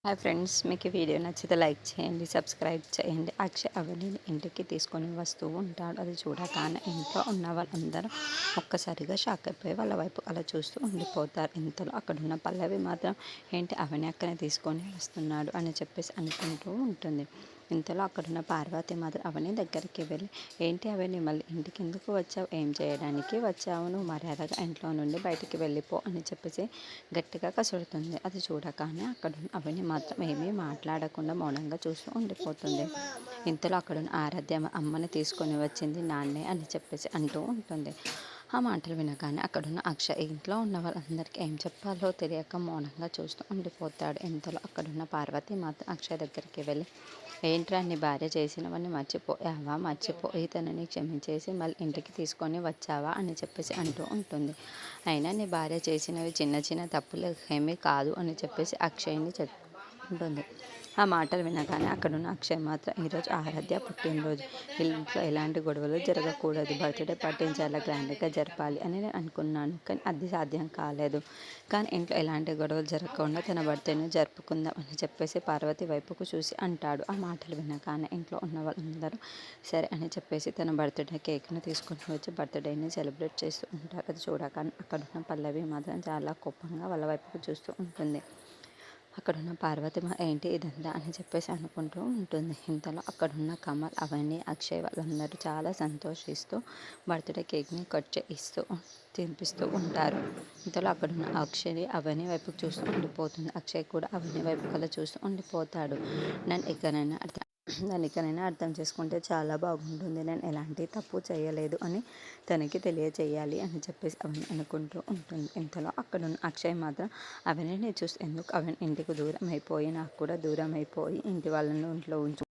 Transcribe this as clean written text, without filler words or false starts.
Hi friends, మీకు ఈ video నచ్చితే లైక్ చేయండి, సబ్స్క్రైబ్ చేయండి. అక్షయ్ అవనిని ఇంటికి తీసుకొని వస్తూ ఉంటాడు. అది చూడగానే ఇంట్లో ఉన్న వాళ్ళందరూ ఒక్కసారిగా షాక్ అయిపోయి వాళ్ళ వైపు అలా చూస్తూ ఉండిపోతారు. ఇంతలో అక్కడున్న పల్లవి మాత్రం ఏంటి అవని అక్కనే తీసుకొని వస్తున్నాడు అని చెప్పేసి అనుకుంటూ ఉంటుంది. ఇంతలో అక్కడున్న పార్వతి మాత్రం అవని దగ్గరికి వెళ్ళి, ఏంటి అవని మళ్ళీ ఇంటికి ఎందుకు వచ్చావు, ఏం చేయడానికి వచ్చావు, నువ్వు మర్యాదగా ఇంట్లో నుండి బయటికి వెళ్ళిపో అని చెప్పేసి గట్టిగా కసురుతుంది. అది చూడగానే అక్కడున్న అవని మాత్రం ఏమీ మాట్లాడకుండా మౌనంగా చూస్తూ ఉండిపోతుంది. ఇంతలో అక్కడున్న ఆరాధ్య అమ్మని తీసుకొని వచ్చింది నాన్నే అని చెప్పేసి అంటూ ఉంటుంది. ఆ మాటలు వినగానే అక్కడున్న అక్షయ్ ఇంట్లో ఉన్న వాళ్ళందరికీ ఏం చెప్పాలో తెలియక మౌనంగా చూస్తూ ఉండిపోతాడు. ఇంతలో అక్కడున్న పార్వతి మాత్రం అక్షయ్ దగ్గరికి వెళ్ళి, ఏంట్రా నీ భార్య చేసినవన్నీ మర్చిపోయావా, మర్చిపోయి తనని క్షమించేసి మళ్ళీ ఇంటికి తీసుకొని వచ్చావా అని చెప్పేసి అంటూ ఉంటుంది. అయినా నీ భార్య చేసినవి చిన్న చిన్న తప్పులు ఏమీ కాదు అని చెప్పేసి అక్షయ్ని ఉంటుంది. ఆ మాటలు వినగానే అక్కడున్న అక్షయ్ మాత్రం, ఈరోజు ఆరాధ్య పుట్టినరోజు, ఇంట్లో ఎలాంటి గొడవలు జరగకూడదు, బర్త్డే పార్టీని చాలా గ్రాండ్గా జరపాలి అని నేను అనుకున్నాను. కానీ అది సాధ్యం కాలేదు. కానీ ఇంట్లో ఎలాంటి గొడవలు జరగకుండా తన బర్త్డేని జరుపుకుందాం అని చెప్పేసి పార్వతి వైపుకు చూసి అంటాడు. ఆ మాటలు వినగానే ఇంట్లో ఉన్న వాళ్ళందరూ సరే అని చెప్పేసి తన బర్త్డే కేక్ను తీసుకొని వచ్చి బర్త్డేని సెలబ్రేట్ చేస్తూ ఉంటారు. అది చూడగానే అక్కడున్న పల్లవి మాత్రం చాలా కోపంగా వాళ్ళ వైపుకు చూస్తూ ఉంటుంది. అక్కడున్న పార్వతి ఏంటి ఇదంతా అని చెప్పేసి అనుకుంటూ ఉంటుంది. ఇంతలో అక్కడున్న కమల్, అవని, అక్షయ్ వాళ్ళందరూ చాలా సంతోషిస్తూ బర్త్డే కేక్ని కట్ చేయిస్తూ తినిపిస్తూ ఉంటారు. ఇంతలో అక్కడున్న అక్షయ్ అవని వైపుకు చూస్తూ ఉండిపోతుంది. అక్షయ్ కూడా అవని వైపు కల్లా చూస్తూ ఉండిపోతాడు. నన్ను ఎక్కడైనా అర్థం చేసుకుంటే చాలా బాగుంటుంది, నేను ఎలాంటి తప్పు చేయలేదు అని తనకి తెలియచేయాలి అని చెప్పేసి అవని అనుకుంటూ ఉంటుంది. ఇంతలో అక్కడున్న అక్షయ్ మాత్రం అవనిని చూసి, ఎందుకు అవని ఇంటికి దూరం అయిపోయి నాకు కూడా దూరం అయిపోయి ఇంటి వాళ్ళని ఇంట్లో ఉంచు